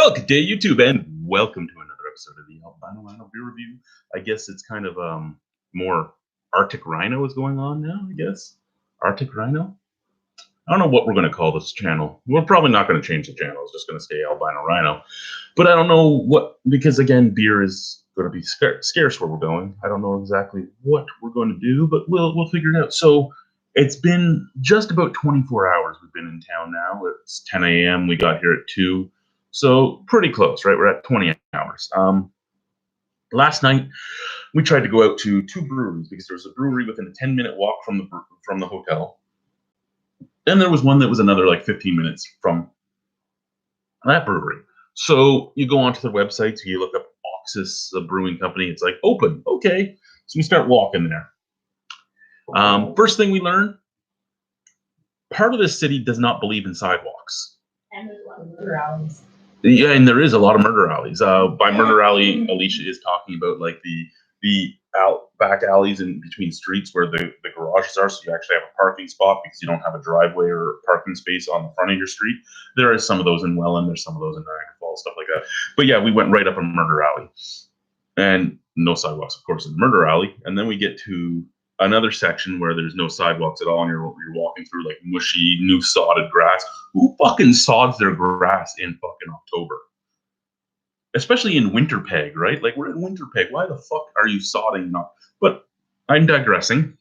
Well, good day, YouTube, and welcome to another episode of the Albino Rhino Beer Review. I guess it's kind of more Arctic Rhino is going on now, I guess. Arctic Rhino? I don't know what we're going to call this channel. We're probably not going to change the channel. It's just going to stay Albino Rhino. But I don't know what, because again, beer is going to be scarce where we're going. I don't know exactly what we're going to do, but we'll figure it out. So it's been just about 24 hours we've been in town now. It's 10 a.m. We got here at 2. So pretty close, right? We're at 20 hours. Last night, we tried to go out to 2 breweries because there was a brewery within a 10-minute walk from the hotel. And there was one that was another like 15 minutes from that brewery. So you go onto their website, you look up Oxus, the brewing company. It's like, open. Okay. So we start walking there. First thing we learn, part of this city does not believe in sidewalks. And there's a lot of murder alleys. Yeah, and there is a lot of murder alleys. By murder alley, Alicia is talking about like the back alleys in between streets where the garages are, so you actually have a parking spot because you don't have a driveway or a parking space on the front of your street. There is some of those in Welland, there's some of those in Niagara Falls, stuff like that. But yeah, we went right up a murder alley. And no sidewalks, of course, in the murder alley. And then we get to another section where there's no sidewalks at all, and you're walking through like mushy, new sodded grass. Who fucking sods their grass in fucking October? Especially in Winnipeg, right? Like, we're in Winnipeg. Why the fuck are you sodding not? But I'm digressing.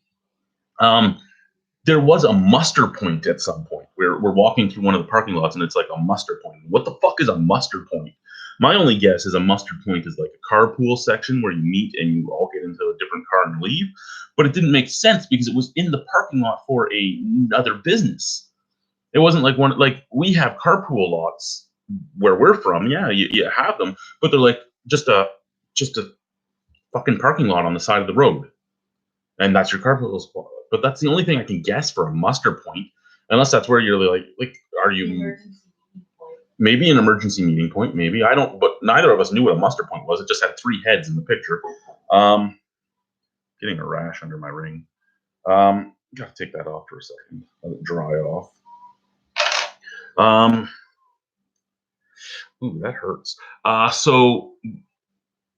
There was a muster point at some point. We're walking through one of the parking lots, and it's like a muster point. What the fuck is a muster point? My only guess is a muster point is like a carpool section where you meet and you all get into a different car and leave. But it didn't make sense because it was in the parking lot for another business. It wasn't like one, like we have carpool lots where we're from. Yeah, you have them, but they're like just a fucking parking lot on the side of the road. And that's your carpool spot. But that's the only thing I can guess for a muster point, unless that's where you're like, are you maybe an emergency meeting point? Maybe, I don't. But neither of us knew what a muster point was. It just had 3 heads in the picture. Getting a rash under my ring. Gotta take that off for a second. Let it dry off. Ooh, that hurts. So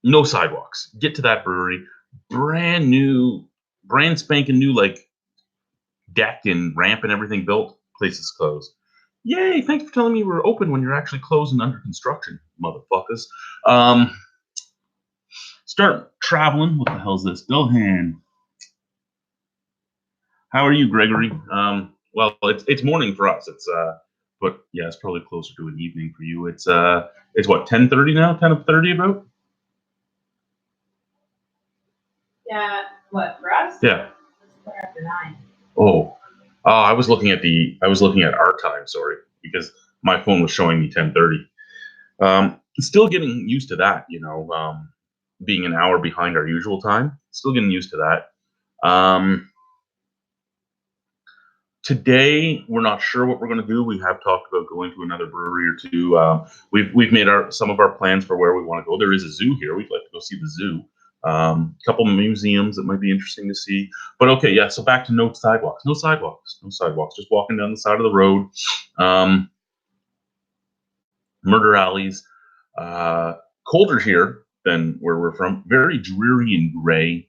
no sidewalks. Get to that brewery. Brand spanking new, like deck and ramp and everything built. Place is closed. Yay! Thanks for telling me we're open when you're actually closed and under construction, motherfuckers. Start traveling. What the hell's this? Dilhan. How are you, Gregory? Well, it's morning for us. It's but yeah, it's probably closer to an evening for you. It's what, 10:30 now? 10:30 about? Yeah. What, for us? Yeah. It's after 9. Oh, I was looking at our time. Sorry, because my phone was showing me 10:30. Still getting used to that, you know, being an hour behind our usual time. Still getting used to that. Today, we're not sure what we're going to do. We have talked about going to another brewery or two. We've made some of our plans for where we want to go. There is a zoo here. We'd like to go see the zoo. A couple museums that might be interesting to see. But okay, yeah, so back to no sidewalks. No sidewalks. Just walking down the side of the road. Murder alleys. Colder here than where we're from. Very dreary and gray.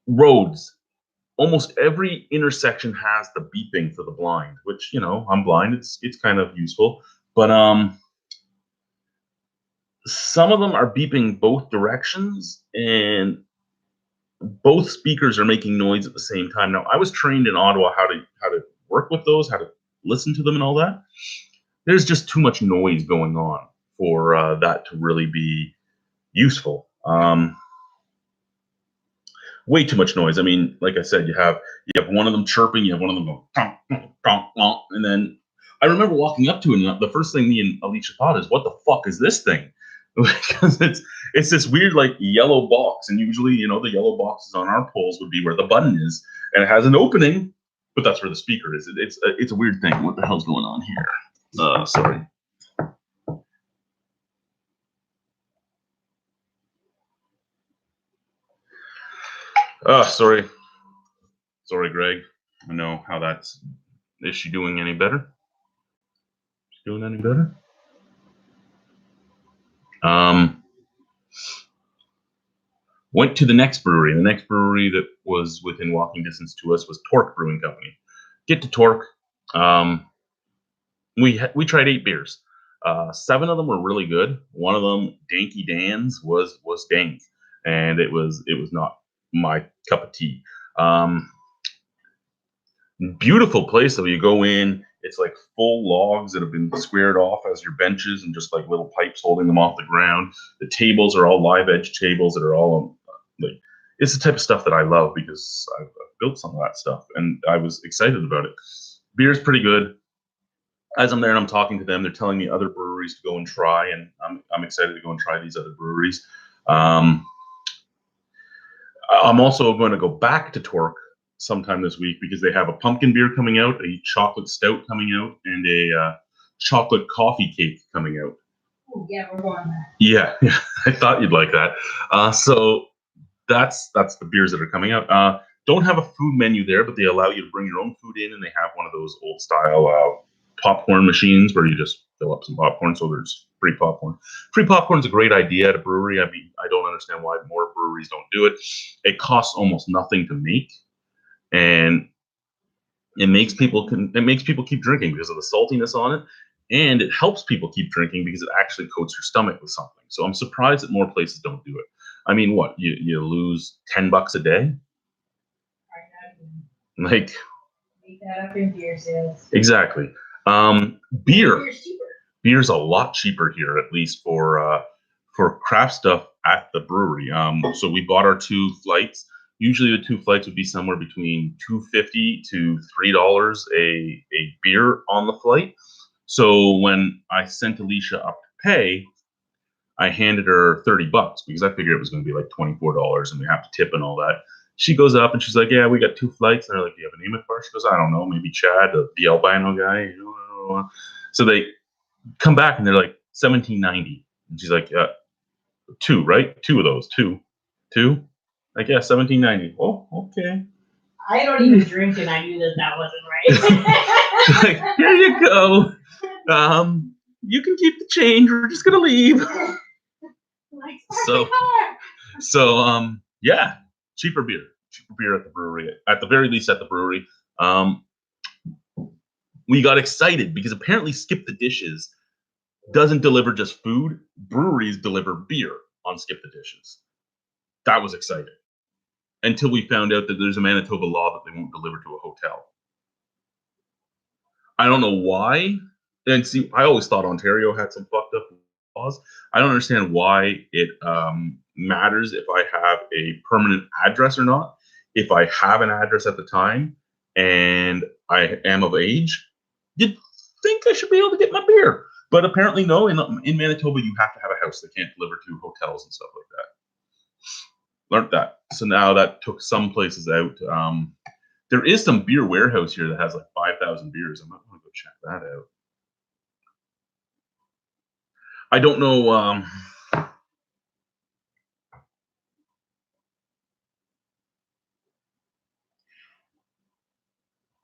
Roads. Almost every intersection has the beeping for the blind, which, you know, I'm blind. It's kind of useful. But some of them are beeping both directions, and both speakers are making noise at the same time. Now, I was trained in Ottawa how to work with those, how to listen to them and all that. There's just too much noise going on for that to really be useful. Way too much noise. I mean, like I said, you have one of them chirping, you have one of them going, donk, donk, donk, donk, and then I remember walking up to it, and the first thing me and Alicia thought is, what the fuck is this thing? Because it's this weird like yellow box, and usually, you know, the yellow boxes on our poles would be where the button is, and it has an opening, but that's where the speaker is. It's a weird thing. What the hell's going on here? Sorry. Sorry, Greg. I know how that's. Is she doing any better? Doing any better? Went to the next brewery. The next brewery that was within walking distance to us was Torque Brewing Company. Get to Torque. We tried 8 beers. 7 of them were really good. One of them, Danky Dan's, was dank, and it was not my cup of tea. Beautiful place though. You go in, it's like full logs that have been squared off as your benches, and just like little pipes holding them off the ground. The tables are all live edge tables that are all like, it's the type of stuff that I love because I've built some of that stuff, and I was excited about it. Beer's pretty good. As I'm there and I'm talking to them, they're telling me other breweries to go and try, and I'm excited to go and try these other breweries. I'm also going to go back to Torque sometime this week because they have a pumpkin beer coming out, a chocolate stout coming out, and a chocolate coffee cake coming out. Oh, yeah, we're going there. Yeah, I thought you'd like that. So that's the beers that are coming out. Don't have a food menu there, but they allow you to bring your own food in, and they have one of those old style popcorn machines where you just fill up some popcorn, so there's free popcorn. Free popcorn's a great idea at a brewery. I mean, I don't understand why more breweries don't do it. It costs almost nothing to make, and it makes people keep drinking because of the saltiness on it, and it helps people keep drinking because it actually coats your stomach with something. So I'm surprised that more places don't do it. I mean, what, you lose $10 a day? Like, Make that up in beer sales. exactly. Beer's a lot cheaper here, at least for craft stuff at the brewery. So we bought our 2 flights. Usually the 2 flights would be somewhere between $2.50 to $3 a beer on the flight. So when I sent Alicia up to pay, I handed her $30 because I figured it was going to be like $24 and we have to tip and all that. She goes up and she's like, "Yeah, we got 2 flights." And they're like, "Do you have a name for it?" She goes, "I don't know, maybe Chad, the albino guy." So they come back and they're like $17.90, and she's like, "Yeah, 2, right? 2 of those, 2. Like, yeah, $17.90. Oh, okay." I don't even drink, and I knew that wasn't right. Like, here you go. You can keep the change. We're just gonna leave. So yeah, cheaper beer at the brewery. At the very least, at the brewery. We got excited because apparently Skip the Dishes doesn't deliver just food. Breweries deliver beer on Skip the Dishes. That was exciting. Until we found out that there's a Manitoba law that they won't deliver to a hotel. I don't know why. And see, I always thought Ontario had some fucked up laws. I don't understand why it matters if I have a permanent address or not. If I have an address at the time and I am of age, you'd think I should be able to get my beer. But apparently, no. In Manitoba, you have to have a house. They can't deliver to hotels and stuff like that. Learned that. So now that took some places out. There is some beer warehouse here that has like 5,000 beers. I might want to go check that out. I don't know.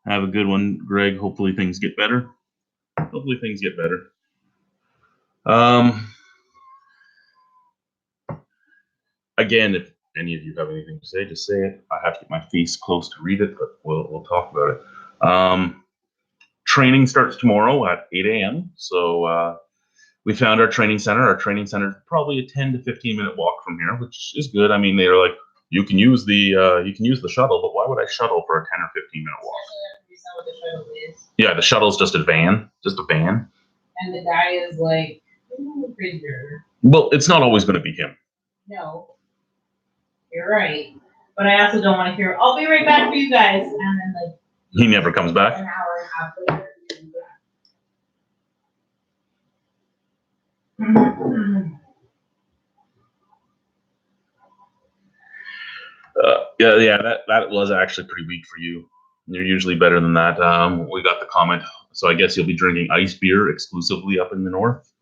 Have a good one, Greg. Hopefully things get better. Again, if any of you have anything to say, just say it. I have to get my face close to read it, but we'll talk about it. Training starts tomorrow at 8 a.m. So we found our training center. Our training center is probably a 10 to 15-minute walk from here, which is good. I mean, they're like, you can use the shuttle, but why would I shuttle for a 10 or 15-minute walk? What the shuttle is. Yeah, the shuttle's just a van. And the guy is like, crazier. Well, it's not always going to be him. No, you're right. But I also don't want to hear, "I'll be right back for you guys," and then like he never comes back. An hour and a half later. Yeah, that was actually pretty weak for you. You're usually better than that. We got the comment, so I guess you'll be drinking ice beer exclusively up in the north.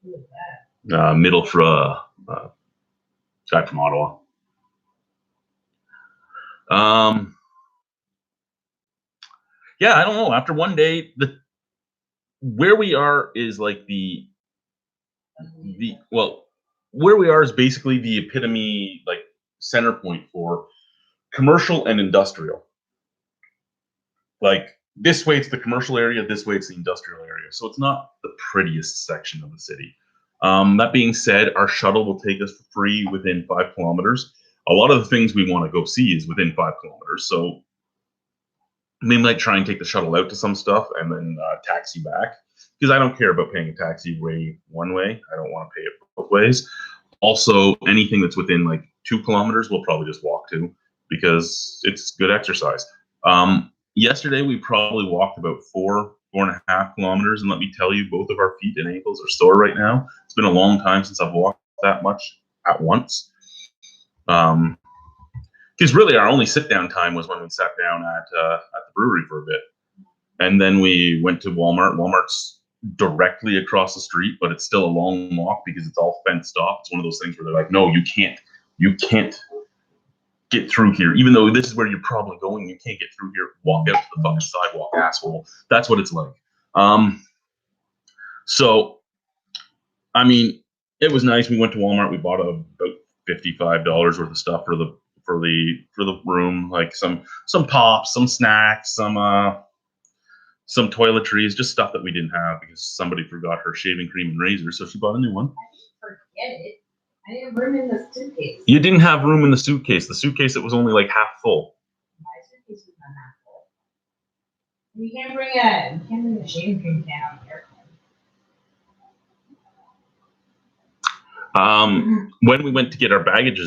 Who is that? Middlesbrough, guy from Ottawa. Yeah, I don't know. After one day, where we are is like well, where we are is basically the epitome, like center point for commercial and industrial. Like this way it's the commercial area, this way it's the industrial area. So it's not the prettiest section of the city. That being said, our shuttle will take us for free within 5 kilometers. A lot of the things we want to go see is within 5 kilometers. So we might try and take the shuttle out to some stuff and then taxi back, because I don't care about paying a taxi one way. I don't want to pay it both ways. Also, anything that's within like 2 kilometers, we'll probably just walk to, because it's good exercise. Yesterday, we probably walked about 4.5 kilometers, and let me tell you, both of our feet and ankles are sore right now. It's been a long time since I've walked that much at once. Because really, our only sit-down time was when we sat down at the brewery for a bit, and then we went to Walmart. Walmart's directly across the street, but it's still a long walk because it's all fenced off. It's one of those things where they're like, "No, you can't get through here, even though this is where you're probably going. You can't get through here. Walk out to the fucking sidewalk, asshole." That's what it's like. So, I mean, it was nice. We went to Walmart. We bought about $55 worth of stuff for the room, like some pops, some snacks, some toiletries, just stuff that we didn't have because somebody forgot her shaving cream and razor, so she bought a new one. I didn't forget it. I didn't have room in the suitcase. You didn't have room in the suitcase. The suitcase that was only like half full. My suitcase was not half full. You can't bring a shaving cream can on the airplane. When we went to get our baggage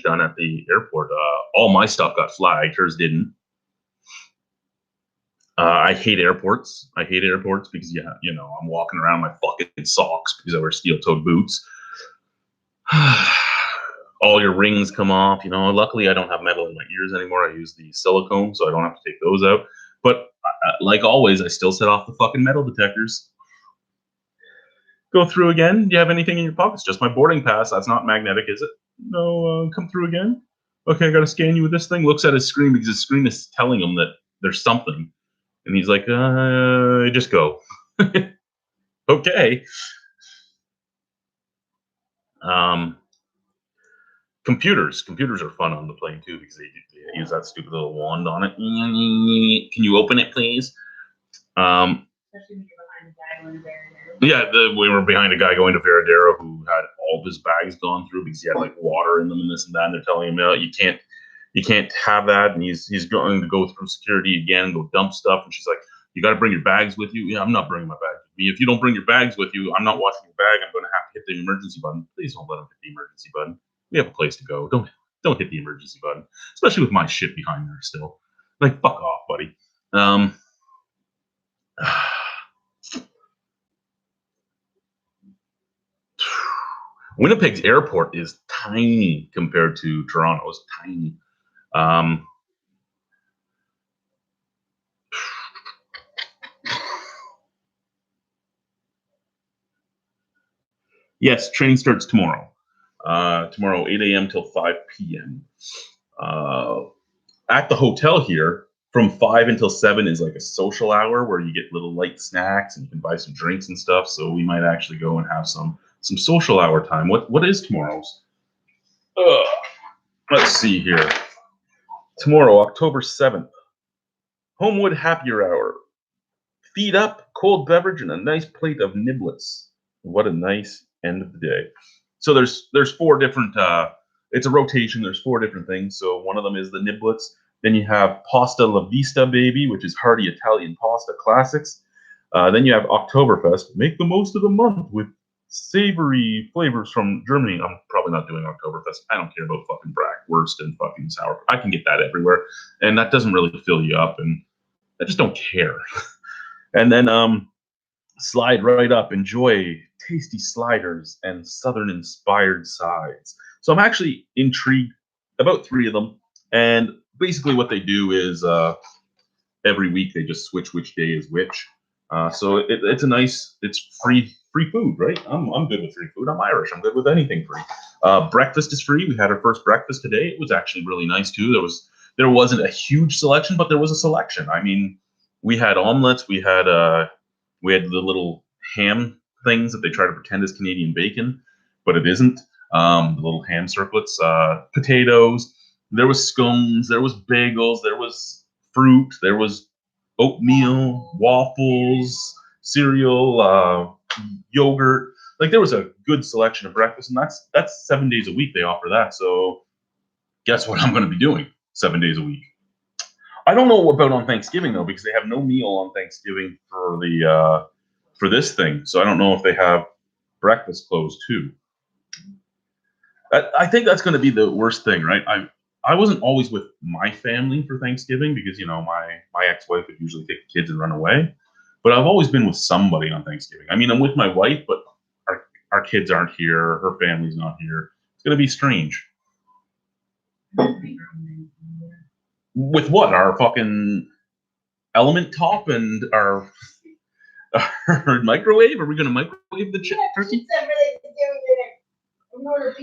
done at the airport, all my stuff got flagged. Hers didn't. I hate airports. Because I'm walking around in my fucking socks because I wear steel-toed boots. All your rings come off. Luckily I don't have metal in my ears anymore. I use the silicone, so I don't have to take those out. But like always, I still set off the fucking metal detectors. Go through again. Do you have anything in your pockets? Just my boarding pass. That's not magnetic, is it? No. Come through again. Okay, I gotta scan you with this thing. Looks at his screen because his screen is telling him that there's something, and he's like, just go. Okay. Computers are fun on the plane too, because they use that stupid little wand on it. Can you open it, please? Especially when you're behind a guy going to Veradero. Yeah, we were behind a guy going to Veradero who had all of his bags gone through because he had like water in them and this and that. And they're telling him, "No, you can't have that." And he's going to go through security again, go dump stuff. And she's like, "You got to bring your bags with you." "Yeah, I'm not bringing my bags with me. If you don't bring your bags with you, I'm not watching your bag. I'm going to have to hit the emergency button." Please don't let him hit the emergency button. We have a place to go. Don't hit the emergency button, especially with my shit behind there still. Like, fuck off, buddy. Winnipeg's airport is tiny compared to Toronto's. Tiny. Yes, train starts tomorrow. Tomorrow, 8 a.m. till 5 p.m. At the hotel here, from 5 until 7 is like a social hour where you get little light snacks and you can buy some drinks and stuff. So we might actually go and have some social hour time. What is tomorrow's? Let's see here. Tomorrow, October 7th, Homewood Happier Hour. Feed up, cold beverage, and a nice plate of niblets. What a nice end of the day. So there's 4 different, it's a rotation. There's 4 different things. So one of them is the niblets. Then you have Pasta La Vista Baby, which is hearty Italian pasta classics. Then you have Oktoberfest. Make the most of the month with savory flavors from Germany. I'm probably not doing Oktoberfest. I don't care about fucking bratwurst and fucking sour. I can get that everywhere. And that doesn't really fill you up. And I just don't care. And then slide right up. Enjoy tasty sliders and Southern-inspired sides. So I'm actually intrigued about 3 of them. And basically what they do is every week they just switch which day is which. So it's a nice, it's free food, right? I'm good with free food. I'm Irish. I'm good with anything free. Breakfast is free. We had our first breakfast today. It was actually really nice too. There wasn't a huge selection, but there was a selection. I mean, we had omelets. We had We had the little ham things that they try to pretend is Canadian bacon, but it isn't. The little ham circlets, potatoes. There was scones. There was bagels. There was fruit. There was oatmeal, waffles, cereal, yogurt. Like there was a good selection of breakfast, and that's 7 days a week they offer that. So guess what I'm going to be doing 7 days a week. I don't know about on Thanksgiving though, because they have no meal on Thanksgiving for the for this thing. So I don't know if they have breakfast closed too. I think that's going to be the worst thing, right? I wasn't always with my family for Thanksgiving because my ex-wife would usually take the kids and run away. But I've always been with somebody on Thanksgiving. I mean, I'm with my wife, but our kids aren't here. Her family's not here. It's going to be strange. With what? Our fucking element top and our microwave? Are we going to microwave the turkey?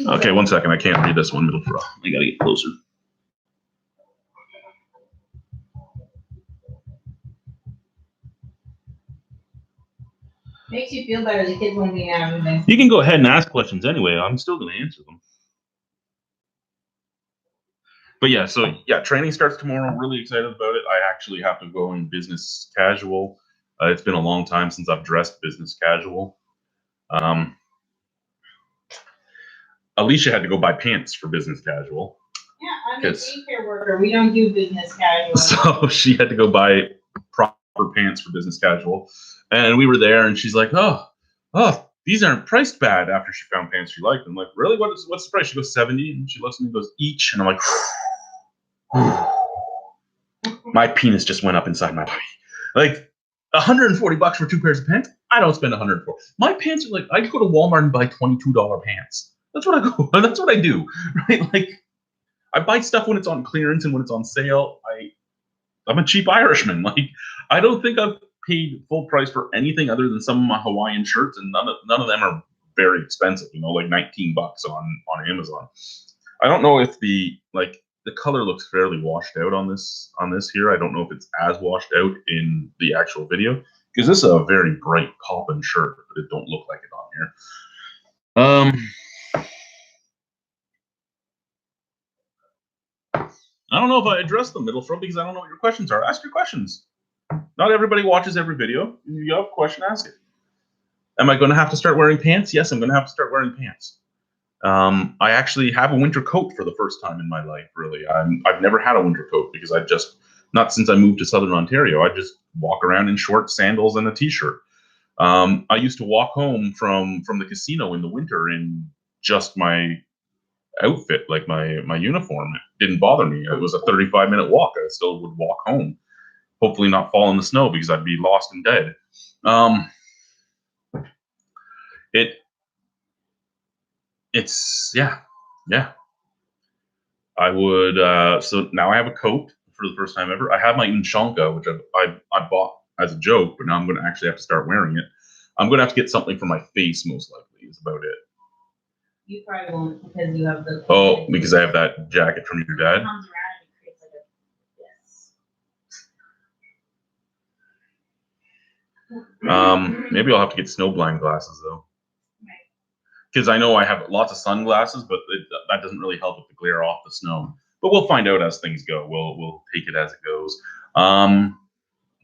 Okay, 1 second. I can't read this one, middle fro. I gotta get closer. Makes you feel better. The kids won't be out. You can go ahead and ask questions anyway. I'm still gonna answer them. But yeah, so yeah, training starts tomorrow. Really excited about it. I actually have to go in business casual. It's been a long time since I've dressed business casual. Alicia had to go buy pants for business casual. Yeah, I'm a daycare worker. We don't do business casual. So she had to go buy proper pants for business casual. And we were there, and she's like, oh, these aren't priced bad after she found pants she liked. I'm like, really? What's the price? She goes, 70. And she looks at me and goes, each. And I'm like, my penis just went up inside my body. Like, $140 for 2 pairs of pants? I don't spend $140. My pants are like, I go to Walmart and buy $22 pants. That's what I go. That's what I do, right? Like, I buy stuff when it's on clearance and when it's on sale. I'm a cheap Irishman. Like, I don't think I've paid full price for anything other than some of my Hawaiian shirts, and none of them are very expensive. Like $19 on Amazon. I don't know if the color looks fairly washed out on this here. I don't know if it's as washed out in the actual video because this is a very bright poppin' shirt, but it don't look like it on here. I don't know if I addressed the middle front because I don't know what your questions are. Ask your questions. Not everybody watches every video. If you have a question, ask it. Am I going to have to start wearing pants? Yes, I'm going to have to start wearing pants. I actually have a winter coat for the first time in my life, really. I've never had a winter coat because not since I moved to Southern Ontario, I just walk around in shorts, sandals, and a t-shirt. I used to walk home from the casino in the winter in just my outfit, like my uniform. It didn't bother me. It was a 35-minute walk. I still would walk home. Hopefully not fall in the snow because I'd be lost and dead. It's yeah. I would so now I have a coat for the first time ever. I have my Unshanka, which I bought as a joke, but now I'm gonna actually have to start wearing it. I'm gonna have to get something for my face, most likely, is about it. You probably won't because you have the because I have that jacket from your dad. Maybe I'll have to get snowblind glasses though, because I know I have lots of sunglasses, but that doesn't really help with the glare off the snow. But we'll find out as things go. We'll take it as it goes.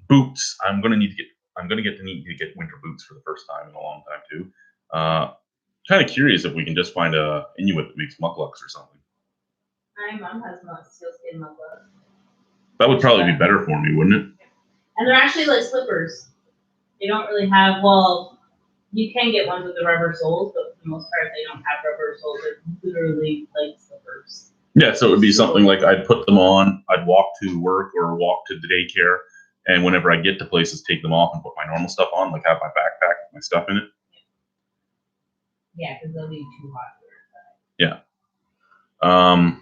Boots. I'm gonna need to get winter boots for the first time in a long time too. Kind of curious if we can just find a Inuit that makes mukluks or something. My mom has sealskin mukluks. That would probably be better for me, wouldn't it? And they're actually like slippers. They don't really have, well, you can get ones with the rubber soles, but for the most part, they don't have rubber soles. They're literally like slippers. Yeah, so it would be something like I'd put them on, I'd walk to work or walk to the daycare, and whenever I get to places, take them off and put my normal stuff on, like have my backpack with my stuff in it. Yeah, because they'll be too hot for your side. Yeah.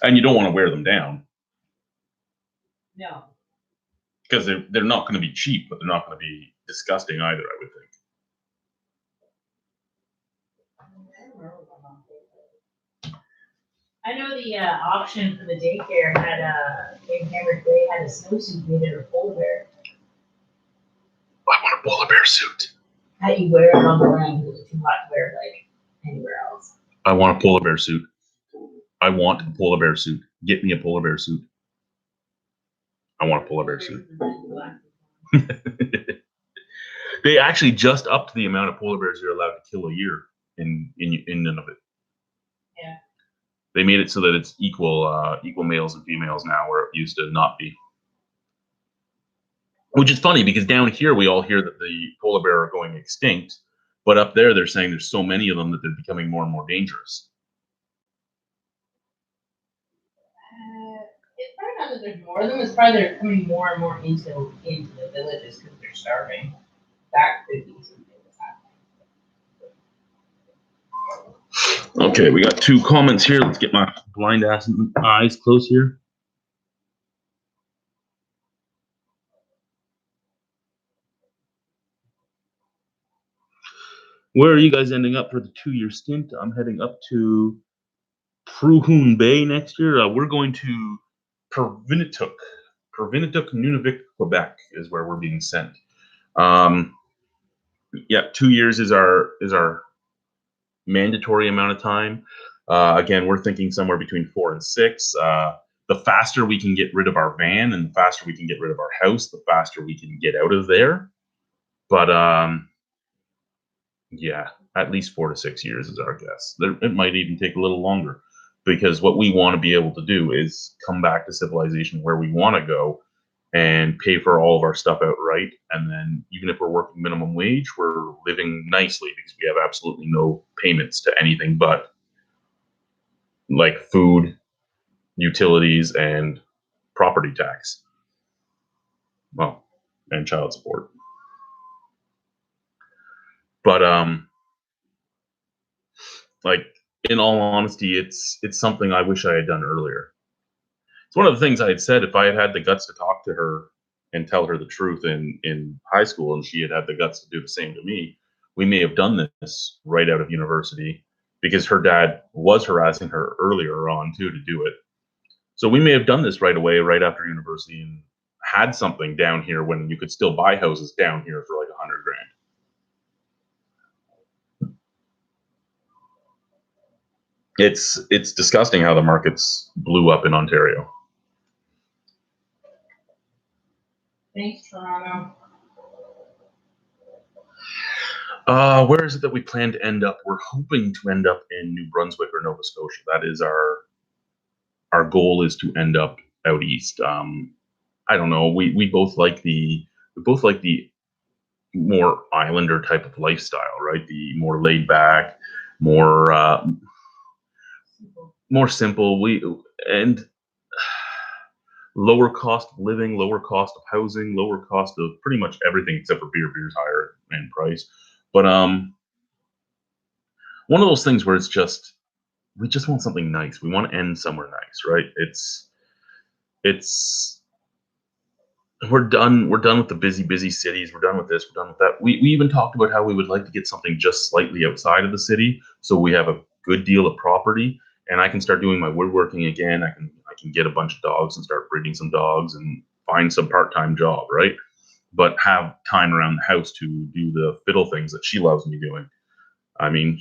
And you don't want to wear them down. No. Because they're not going to be cheap, but they're not going to be disgusting either, I would think. I know the auction for the daycare had in Hammer Bay had a snowsuit made out of polar bear. I want to polar bear suit. How you wear it on the land because it's too hot to wear like anywhere else. I want a polar bear suit. I want a polar bear suit. Get me a polar bear suit. I want a polar bear suit. They actually just upped the amount of polar bears you're allowed to kill a year in Nunavut. Yeah. They made it so that it's equal males and females now, where it used to not be. Which is funny because down here we all hear that the polar bear are going extinct, but up there they're saying there's so many of them that they're becoming more and more dangerous. It's probably not that there's more of them. It's probably they're coming more and more into the villages because they're starving. That could be something that's happening. Okay, we got 2 comments here. Let's get my blind ass eyes close here. Where are you guys ending up for the 2-year stint? I'm heading up to Pruhun Bay next year. We're going to Pervinitook, Nunavut, Quebec is where we're being sent. Yeah, 2 years is our mandatory amount of time. Again, we're thinking somewhere between 4 and 6. The faster we can get rid of our van and the faster we can get rid of our house, the faster we can get out of there. But yeah, at least 4 to 6 years is our guess. It might even take a little longer, because what we want to be able to do is come back to civilization where we want to go and pay for all of our stuff outright. And then even if we're working minimum wage, we're living nicely because we have absolutely no payments to anything but like food, utilities, and property tax. Well, and child support. But like, in all honesty, it's something I wish I had done earlier. It's one of the things I had said, if I had had the guts to talk to her and tell her the truth in high school, and she had had the guts to do the same to me, we may have done this right out of university, because her dad was harassing her earlier on too to do it. So we may have done this right away, right after university, and had something down here when you could still buy houses down here for like $100,000. It's disgusting how the markets blew up in Ontario. Thanks, Toronto. Where is it that we plan to end up? We're hoping to end up in New Brunswick or Nova Scotia. That is our goal, is to end up out east. I don't know. We both like the more islander type of lifestyle, right? The more laid back, more simple. And lower cost of living, lower cost of housing, lower cost of pretty much everything except for beer. Beer's higher in price. But one of those things where we just want something nice. We want to end somewhere nice, right? We're done with the busy cities. We're done with this, we're done with that. We even talked about how we would like to get something just slightly outside of the city, so we have a good deal of property, and I can start doing my woodworking again. I can get a bunch of dogs and start breeding some dogs and find some part-time job, right? But have time around the house to do the fiddle things that she loves me doing. I mean,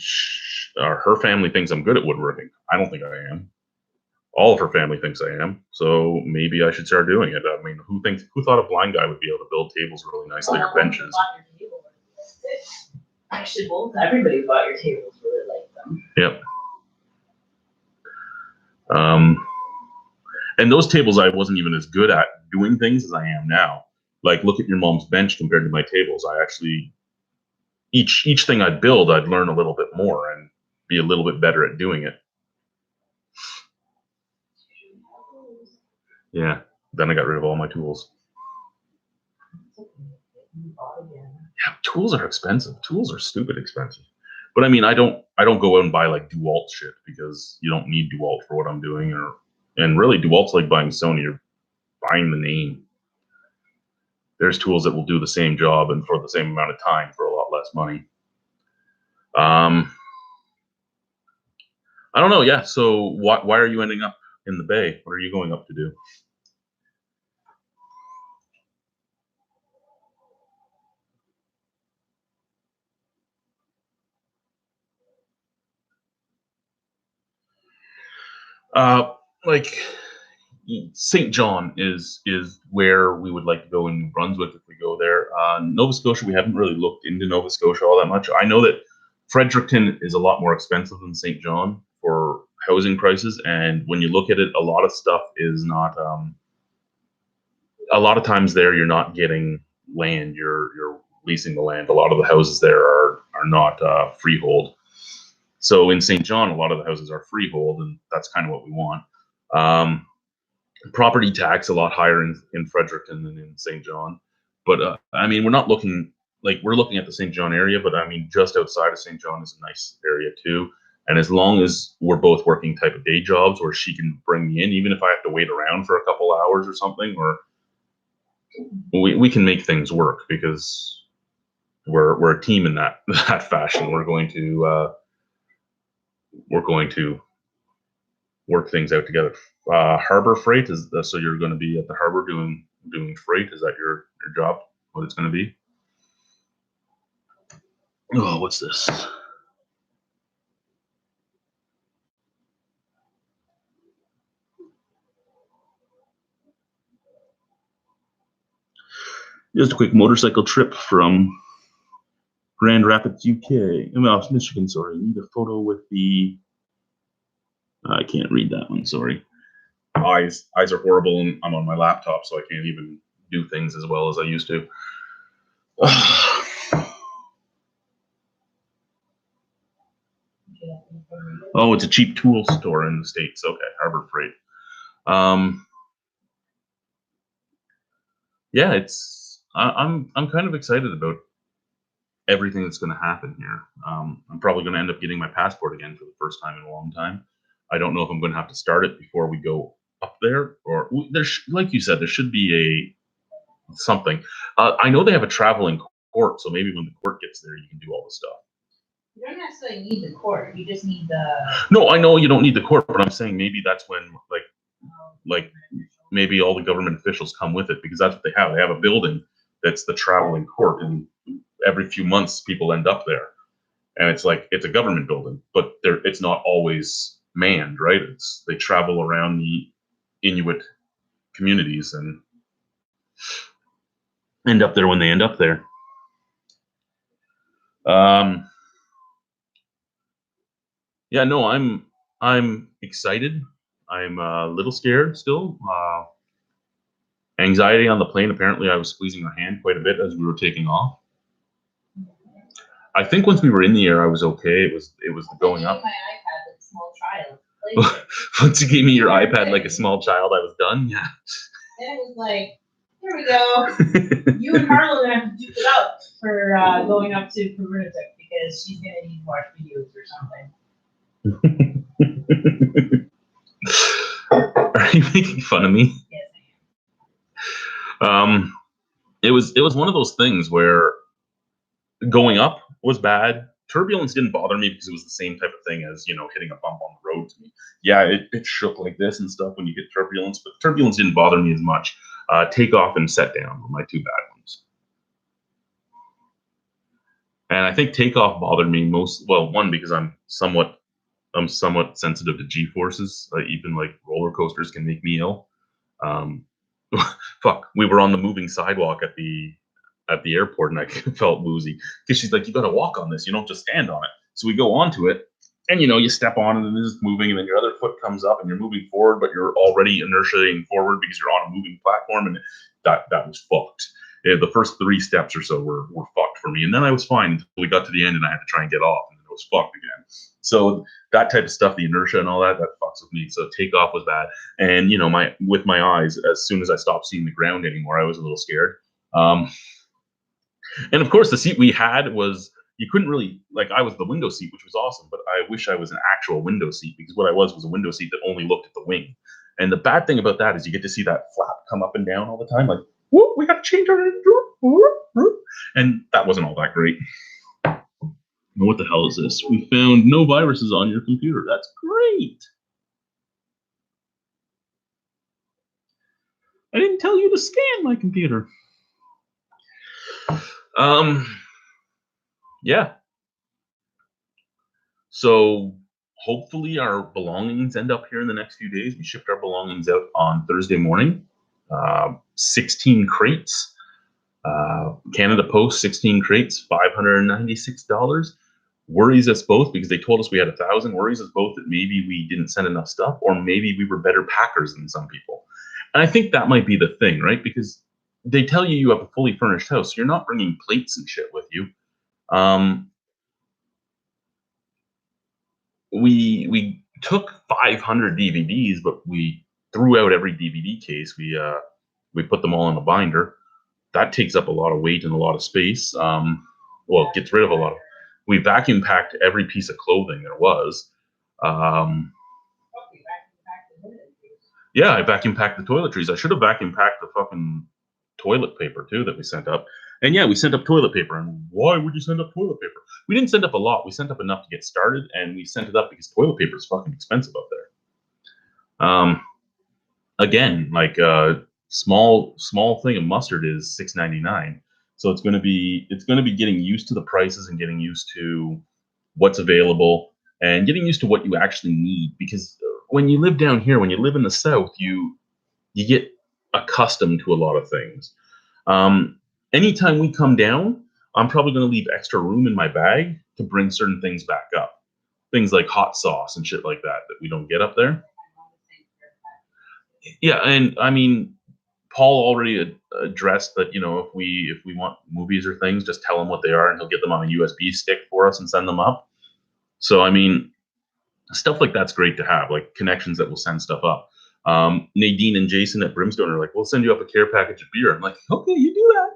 her family thinks I'm good at woodworking. I don't think I am. All of her family thinks I am, so maybe I should start doing it. I mean, who thought a blind guy would be able to build tables really nicely, or benches? Actually, everybody who bought your tables really liked them. Yep. And those tables, I wasn't even as good at doing things as I am now. Like, look at your mom's bench compared to my tables. I actually, each thing I'd build, I'd learn a little bit more and be a little bit better at doing it. Yeah, then I got rid of all my tools. Yeah, tools are expensive. Tools are stupid expensive. But I mean, I don't go out and buy like DeWalt shit, because you don't need DeWalt for what I'm doing. And really, DeWalt's like buying Sony. You're buying the name. There's tools that will do the same job and for the same amount of time for a lot less money. I don't know. Yeah. So why are you ending up in the Bay? What are you going up to do? Like St. John is where we would like to go in New Brunswick if we go there. Nova Scotia, we haven't really looked into Nova Scotia all that much. I know that Fredericton is a lot more expensive than St. John for housing prices, and when you look at it, a lot of stuff is not. A lot of times there, you're not getting land; you're leasing the land. A lot of the houses there are not freehold. So in St. John, a lot of the houses are freehold, and that's kind of what we want. Property tax a lot higher in Fredericton than in St. John, but I mean, we're not looking like we're looking at the St. John area, but I mean, just outside of St. John is a nice area too. And as long as we're both working type of day jobs where she can bring me in, even if I have to wait around for a couple hours or something, or we can make things work because we're a team in that fashion. We're going to work things out together. Harbor freight is so you're going to be at the harbor doing freight. Is that your job? What it's going to be? Oh, what's this? Just a quick motorcycle trip from Grand Rapids, UK. Michigan, sorry. Need a photo with the. I can't read that one. Sorry. Eyes are horrible, and I'm on my laptop, so I can't even do things as well as I used to. Oh, it's a cheap tool store in the States. Okay, Harbor Freight. Yeah, I'm kind of excited about everything that's going to happen here. I'm probably going to end up getting my passport again for the first time in a long time. I don't know if I'm going to have to start it before we go up there, or like you said, there should be something. I know they have a traveling court, so maybe when the court gets there, you can do all the stuff. You don't necessarily need the court. You just need the. No, I know you don't need the court, but I'm saying maybe that's when like maybe all the government officials come with it, because that's what they have. They have a building that's the traveling court, and every few months people end up there, and it's a government building, but it's not always manned, right? They travel around the Inuit communities and end up there when they end up there. Yeah, no, I'm excited. I'm a little scared still. Anxiety on the plane. Apparently, I was squeezing her hand quite a bit as we were taking off. I think once we were in the air, I was okay. It was the going up. My iPad like a small child. Once you gave me your iPad like a small child, I was done. Yeah. And it was like, here we go. You and Harlow are gonna have to duke it out for going up to Winnipeg because she's gonna need to watch videos or something. Are you making fun of me? Yes, I am. It was one of those things where going up was bad. Turbulence didn't bother me because it was the same type of thing as, hitting a bump on the road to me. Yeah, it shook like this and stuff when you get turbulence, but turbulence didn't bother me as much. Takeoff and set down were my two bad ones. And I think takeoff bothered me most. Well, one, because I'm somewhat sensitive to G-forces. Even like roller coasters can make me ill. Fuck, we were on the moving sidewalk at the airport, and I felt woozy because she's like, "You got to walk on this. You don't just stand on it." So we go onto it, and you step on it, and it's moving, and then your other foot comes up, and you're moving forward, but you're already inertiating forward because you're on a moving platform, and that was fucked. Yeah, the first 3 steps or so were fucked for me, and then I was fine until we got to the end, and I had to try and get off, and then it was fucked again. So that type of stuff, the inertia and all that fucks with me. So takeoff was bad, and with my eyes, as soon as I stopped seeing the ground anymore, I was a little scared. And of course, the seat we had was, you couldn't really, I was the window seat, which was awesome, but I wish I was an actual window seat, because what I was a window seat that only looked at the wing. And the bad thing about that is you get to see that flap come up and down all the time, like, whoop, we got to change our, and that wasn't all that great. What the hell is this? We found no viruses on your computer. That's great. I didn't tell you to scan my computer. Yeah. So hopefully our belongings end up here in the next few days. We shipped our belongings out on Thursday morning. 16 crates. Canada Post, 16 crates, $596. Worries us both because they told us we had 1,000. Worries us both that maybe we didn't send enough stuff, or maybe we were better packers than some people. And I think that might be the thing, right? Because they tell you have a fully furnished house. You're not bringing plates and shit with you. We took 500 DVDs, but we threw out every DVD case. We put them all in a binder. That takes up a lot of weight and a lot of space. Well, it gets rid of a lot of. We vacuum packed every piece of clothing there was. Yeah, I vacuum packed the toiletries. I should have vacuum packed the fucking toilet paper too that we sent up. And yeah, we sent up toilet paper. And why would you send up toilet paper? We didn't send up a lot. We sent up enough to get started, and we sent it up because toilet paper is fucking expensive up there. Again, like small thing of mustard is $6.99. So it's going to be getting used to the prices and getting used to what's available and getting used to what you actually need. Because when you live down here, when you live in the South, you get accustomed to a lot of things. Anytime we come down, I'm probably going to leave extra room in my bag to bring certain things back up. Things like hot sauce and shit like that we don't get up there. Yeah, and I mean, Paul already addressed that, if we want movies or things, just tell him what they are and he'll get them on a USB stick for us and send them up. So, I mean, stuff like that's great to have, like connections that will send stuff up. Nadine and Jason at Brimstone are like, we'll send you up a care package of beer. I'm like, okay, you do that.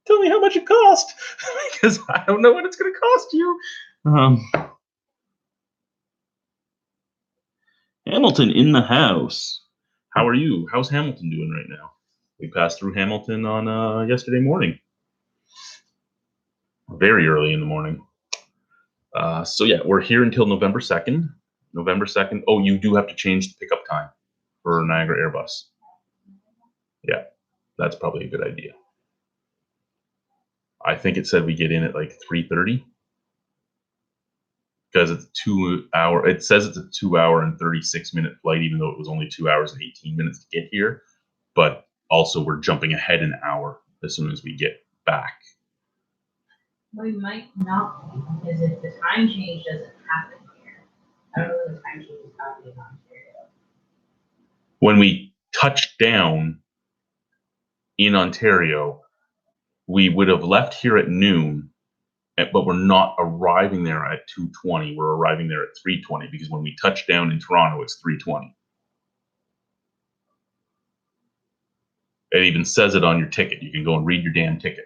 Tell me how much it cost, because I don't know what it's going to cost you. Hamilton in the house. How are you? How's Hamilton doing right now? We passed through Hamilton on yesterday morning. Very early in the morning. So yeah, we're here until November 2nd. November 2nd. Oh, you do have to change the pickup time for Niagara Airbus. Yeah, that's probably a good idea. I think it said we get in at like 3:30 because it's 2 hour. It says it's a 2 hour and 36-minute flight, even though it was only 2 hours and 18 minutes to get here. But also, we're jumping ahead an hour as soon as we get back. We might not, because if the time change doesn't happen here, I don't know if the time change is happening in Ontario. When we touched down in Ontario, we would have left here at noon, but we're not arriving there at 2:20. We're arriving there at 3:20 because when we touch down in Toronto, it's 3:20. It even says it on your ticket. You can go and read your damn ticket.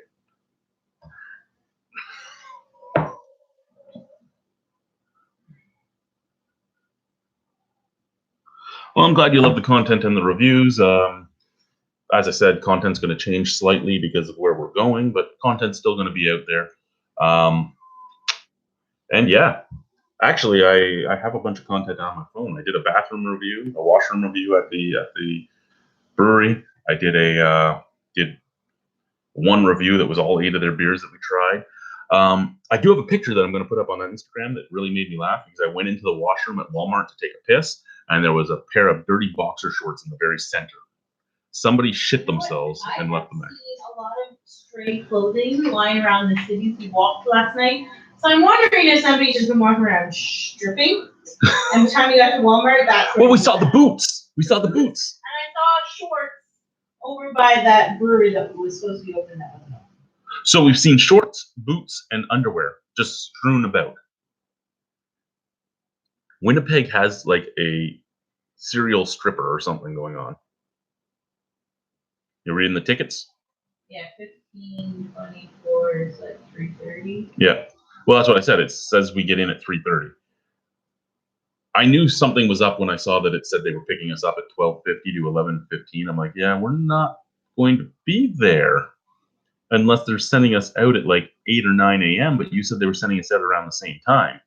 Well, I'm glad you love the content and the reviews. As I said, content's going to change slightly because of where we're going, but content's still going to be out there. And yeah, actually, I have a bunch of content on my phone. I did a bathroom review, a washroom review at the brewery. I did one review that was all 8 of their beers that we tried. I do have a picture that I'm going to put up on Instagram that really made me laugh because I went into the washroom at Walmart to take a piss, and there was a pair of dirty boxer shorts in the very center. Somebody shit themselves and left them there. I've seen a lot of stray clothing lying around the cities we walked last night. So I'm wondering if somebody's just been walking around stripping. And by the time we got to Walmart, that's well, we saw the boots. We saw the boots. And I saw shorts over by that brewery that was supposed to be open that wasn't open. So we've seen shorts, boots, and underwear just strewn about. Winnipeg has like a serial stripper or something going on. You're reading the tickets? Yeah, 15:24 is like 3:30. Yeah. Well, that's what I said. It says we get in at 3:30. I knew something was up when I saw that it said they were picking us up at 12:50 to 11:15. I'm like, yeah, we're not going to be there unless they're sending us out at like 8 or 9 a.m., but you said they were sending us out around the same time.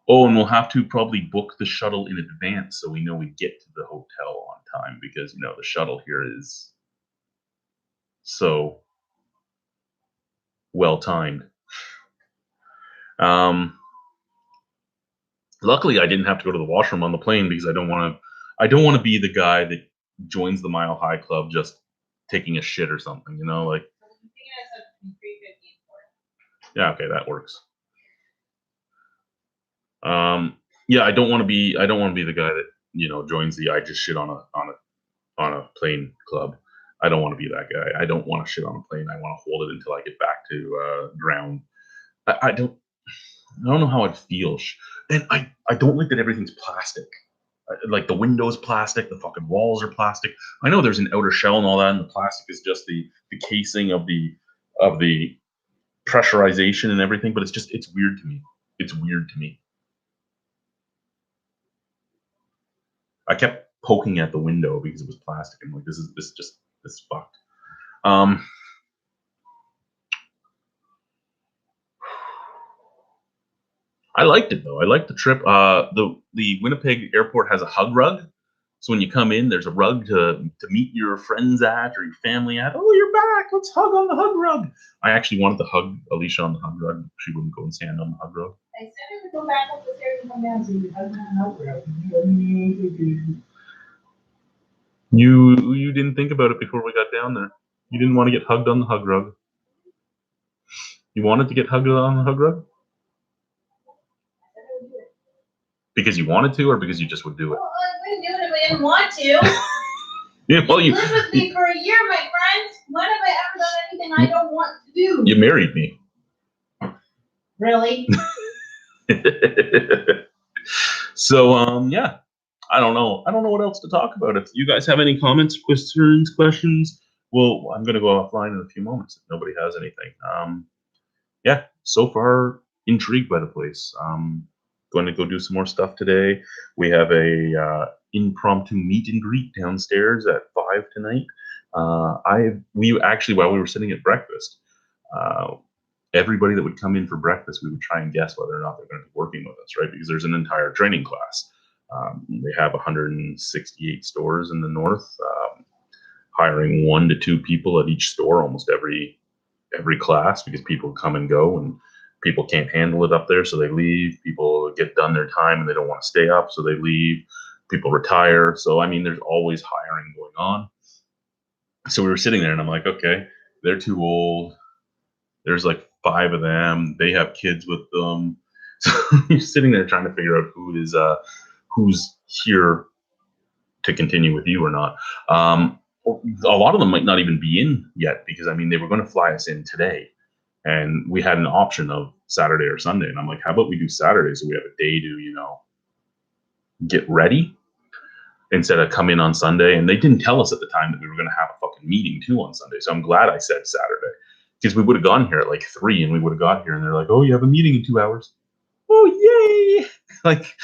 Oh, and we'll have to probably book the shuttle in advance so we know we get to the hotel on time because, the shuttle here is so well timed. Luckily, I didn't have to go to the washroom on the plane because I don't want to be the guy that joins the Mile High Club just taking a shit or something, you know, like. Yeah, okay, that works. Yeah, I don't want to be the guy that, you know, joins the I just shit on a plane club. I don't want to be that guy. I don't want to shit on a plane. I want to hold it until I get back to ground. I don't know how I'd feel. And I don't like that everything's plastic. Like the windows plastic, the fucking walls are plastic. I know there's an outer shell and all that, and the plastic is just the casing of the pressurization and everything, but it's weird to me. It's weird to me. I kept poking at the window because it was plastic. I'm like, this is fucked. I liked it though. I liked the trip. The Winnipeg airport has a hug rug. So when you come in, there's a rug to meet your friends at or your family at. Oh, you're back. Let's hug on the hug rug. I actually wanted to hug Alicia on the hug rug. She wouldn't go and stand on the hug rug. I said I would go back up the stairs and come down so you could hug on the hug rug. You didn't think about it before we got down there. You didn't want to get hugged on the hug rug. You wanted to get hugged on the hug rug? Because you wanted to, or because you just would do it? Well, I wouldn't do it if I didn't want to. Yeah, well, you lived with me for a year, my friend. When have I ever done anything I don't want to do? You married me. Really? So, yeah. I don't know what else to talk about. If you guys have any comments, questions, well, I'm going to go offline in a few moments if nobody has anything. Yeah, so far intrigued by the place. Going to go do some more stuff today. We have a impromptu meet and greet downstairs at 5 tonight. We actually, while we were sitting at breakfast, everybody that would come in for breakfast, we would try and guess whether or not they're going to be working with us, right? Because there's an entire training class. They have 168 stores in the north, hiring 1 to 2 people at each store almost every class, because people come and go and people can't handle it up there, so they leave. People get done their time and they don't want to stay up, so they leave. People retire. So, I mean, there's always hiring going on. So we were sitting there and I'm like, okay, they're too old. There's like 5 of them. They have kids with them. So you're sitting there trying to figure out who's here to continue with you or not. A lot of them might not even be in yet, because I mean, they were going to fly us in today, and we had an option of Saturday or Sunday. And I'm like, how about we do Saturday so we have a day to, you know, get ready instead of come in on Sunday. And they didn't tell us at the time that we were going to have a fucking meeting too on Sunday. So I'm glad I said Saturday, because we would have gone here at like 3 and we would have got here and they're like, oh, you have a meeting in 2 hours. Oh, yay. Like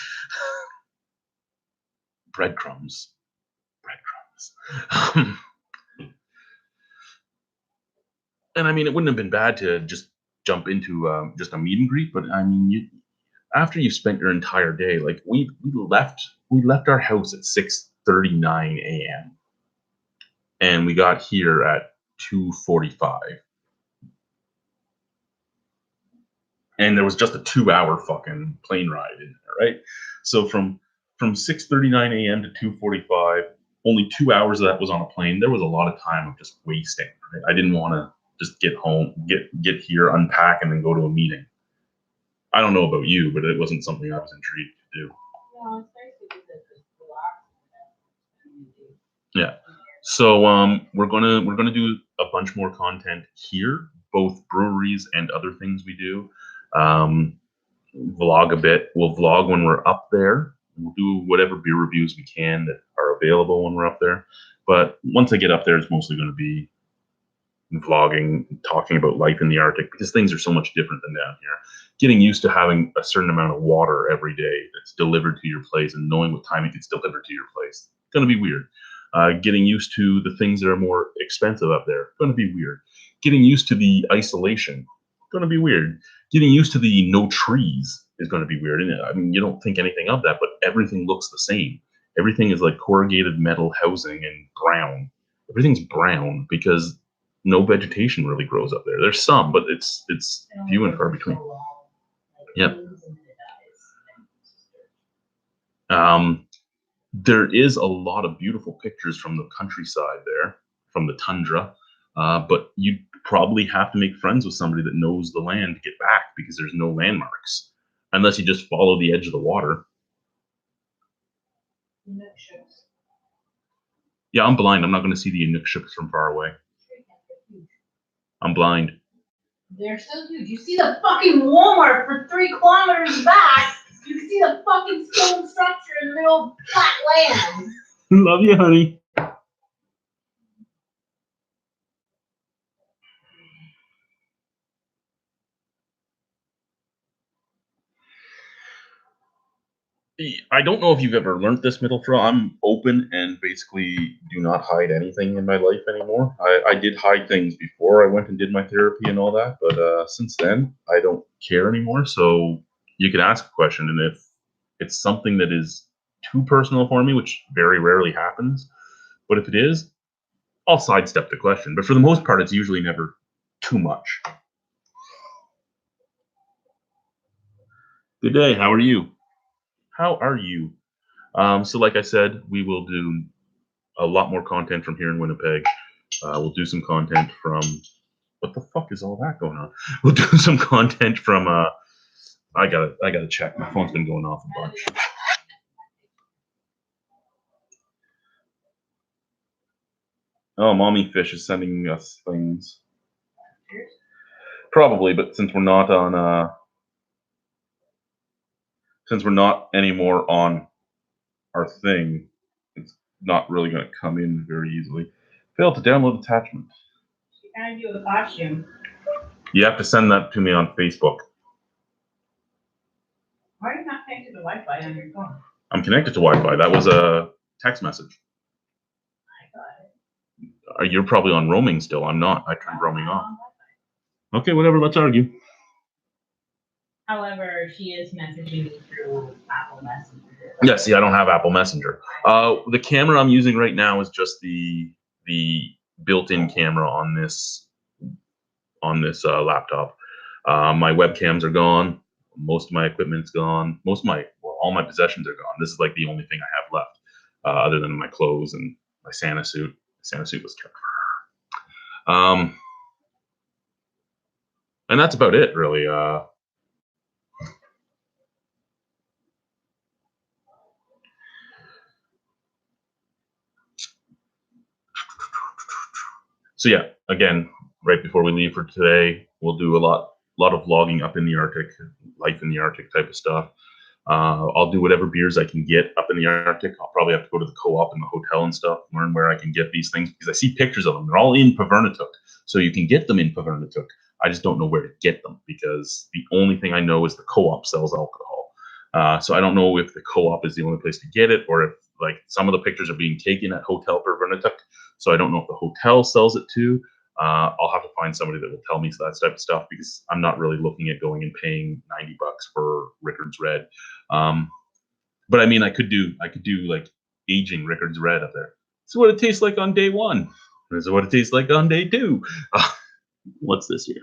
breadcrumbs. And I mean, it wouldn't have been bad to just jump into just a meet and greet, but I mean, after you've spent your entire day, like we left our house at 6:39 a.m. and we got here at 2:45, and there was just a 2-hour fucking plane ride in there, right? So from 6:39 a.m. to 2:45, only 2 hours of that was on a plane. There was a lot of time of just wasting. Right? I didn't want to just get home, get here, unpack, and then go to a meeting. I don't know about you, but it wasn't something I was intrigued to do. No, it's nice to do this. Yeah. So we're gonna do a bunch more content here, both breweries and other things we do. Vlog a bit. We'll vlog when we're up there. We'll do whatever beer reviews we can that are available when we're up there. But once I get up there, it's mostly going to be vlogging, talking about life in the Arctic, because things are so much different than down here. Getting used to having a certain amount of water every day that's delivered to your place and knowing what time it gets delivered to your place. It's going to be weird. Getting used to the things that are more expensive up there. Going to be weird. Getting used to the isolation. Going to be weird. Getting used to the no trees is going to be weird. And I mean, you don't think anything of that, but everything looks the same. Everything is like corrugated metal housing and brown. Everything's brown because no vegetation really grows up there. There's some, but it's few and far between. Yep. There is a lot of beautiful pictures from the countryside there, from the tundra, but you probably have to make friends with somebody that knows the land to get back because there's no landmarks, unless you just follow the edge of the water. Yeah, I'm blind. I'm not going to see the Inukshuk from far away. I'm blind. They're so huge. You see the fucking Walmart for 3 kilometers back. You can see the fucking stone structure in the middle of flat land. Love you, honey. I don't know if you've ever learned this, Middlefro. I'm open and basically do not hide anything in my life anymore. I did hide things before I went and did my therapy and all that, but since then, I don't care anymore. So you can ask a question, and if it's something that is too personal for me, which very rarely happens, but if it is, I'll sidestep the question. But for the most part, it's usually never too much. Good day. How are you? How are you? So like I said, we will do a lot more content from here in Winnipeg. We'll do some content from, what the fuck is all that going on? We'll do some content from, I gotta check. My phone's been going off a bunch. Oh, Mommy Fish is sending us things. Probably, but since we're not on, since we're not anymore on our thing, it's not really going to come in very easily. Failed to download attachment. She added you a costume. You have to send that to me on Facebook. Why are you not connected to Wi-Fi on your phone? I'm connected to Wi-Fi. That was a text message. I got it. You're probably on roaming still. I'm not. I turned roaming off. Okay, whatever. Let's argue. However, she is messaging me through Apple Messenger. Yeah, see, I don't have Apple Messenger. The camera I'm using right now is just the built-in camera on this laptop. My webcams are gone. Most of my equipment's gone. All my possessions are gone. This is like the only thing I have left, other than my clothes and my Santa suit. Santa suit was kept. And that's about it, really. So yeah, again, right before we leave for today, we'll do a lot of vlogging up in the Arctic, life in the Arctic type of stuff. I'll do whatever beers I can get up in the Arctic. I'll probably have to go to the co-op and the hotel and stuff, learn where I can get these things, because I see pictures of them. They're all in Pavernattuk, so you can get them in Pavernattuk. I just don't know where to get them, because the only thing I know is the co-op sells alcohol. So I don't know if the co-op is the only place to get it, or if like some of the pictures are being taken at Hotel Pavernattuk. So I don't know if the hotel sells it too. I'll have to find somebody that will tell me that type of stuff, because I'm not really looking at going and paying $90 for Rickard's Red. But I mean, I could do like aging Rickard's Red up there. This is what it tastes like on day 1. This is what it tastes like on day 2. What's this here?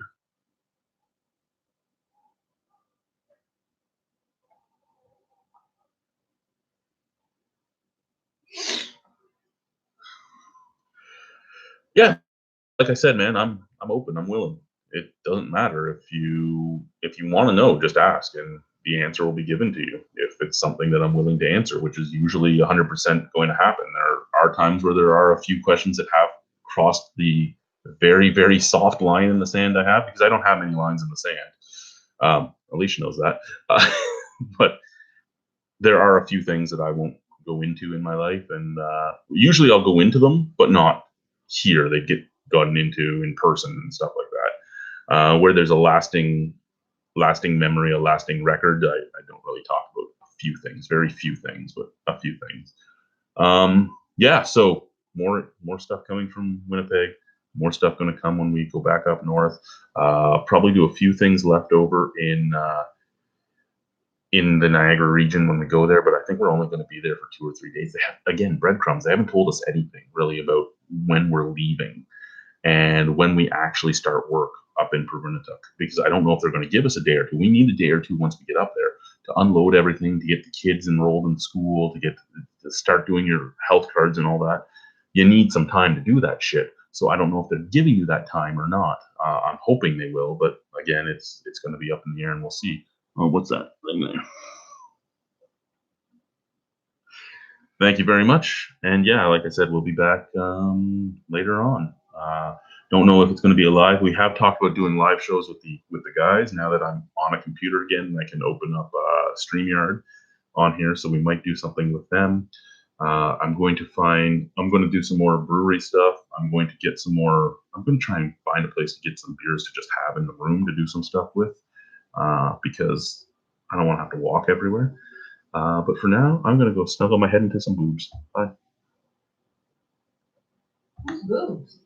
Yeah, like I said, man, I'm open. I'm willing. It doesn't matter if you want to know, just ask, and the answer will be given to you. If it's something that I'm willing to answer, which is usually 100% going to happen. There are times where there are a few questions that have crossed the very, very soft line in the sand I have, because I don't have many lines in the sand. Alicia knows that. But there are a few things that I won't go into in my life, and usually I'll go into them, but not here. They get gotten into in person and stuff like that. Where there's a lasting memory, a lasting record, I don't really talk about a few things, very few things, but a few things. Yeah, so more stuff coming from Winnipeg, more stuff going to come when we go back up north. Probably do a few things left over in the Niagara region when we go there, but I think we're only going to be there for 2 or 3 days. They have, again, breadcrumbs. They haven't told us anything really about when we're leaving and when we actually start work. up in Purunatuck, because I don't know if they're going to give us a day or two. We need a day or two once we get up there to unload everything, to get the kids enrolled in school, to start doing your health cards and all that. You need some time to do that shit. So I don't know if they're giving you that time or not. I'm hoping they will, but again, it's going to be up in the air, and we'll see. Oh, what's that thing there? Thank you very much. And yeah, like I said, we'll be back later on. Don't know if it's going to be a live. We have talked about doing live shows with the guys. Now that I'm on a computer again, I can open up StreamYard on here, so we might do something with them. I'm going to do some more brewery stuff. I'm going to try and find a place to get some beers to just have in the room to do some stuff with, because I don't want to have to walk everywhere. But for now, I'm going to go snuggle my head into some boobs. Bye. Boobs.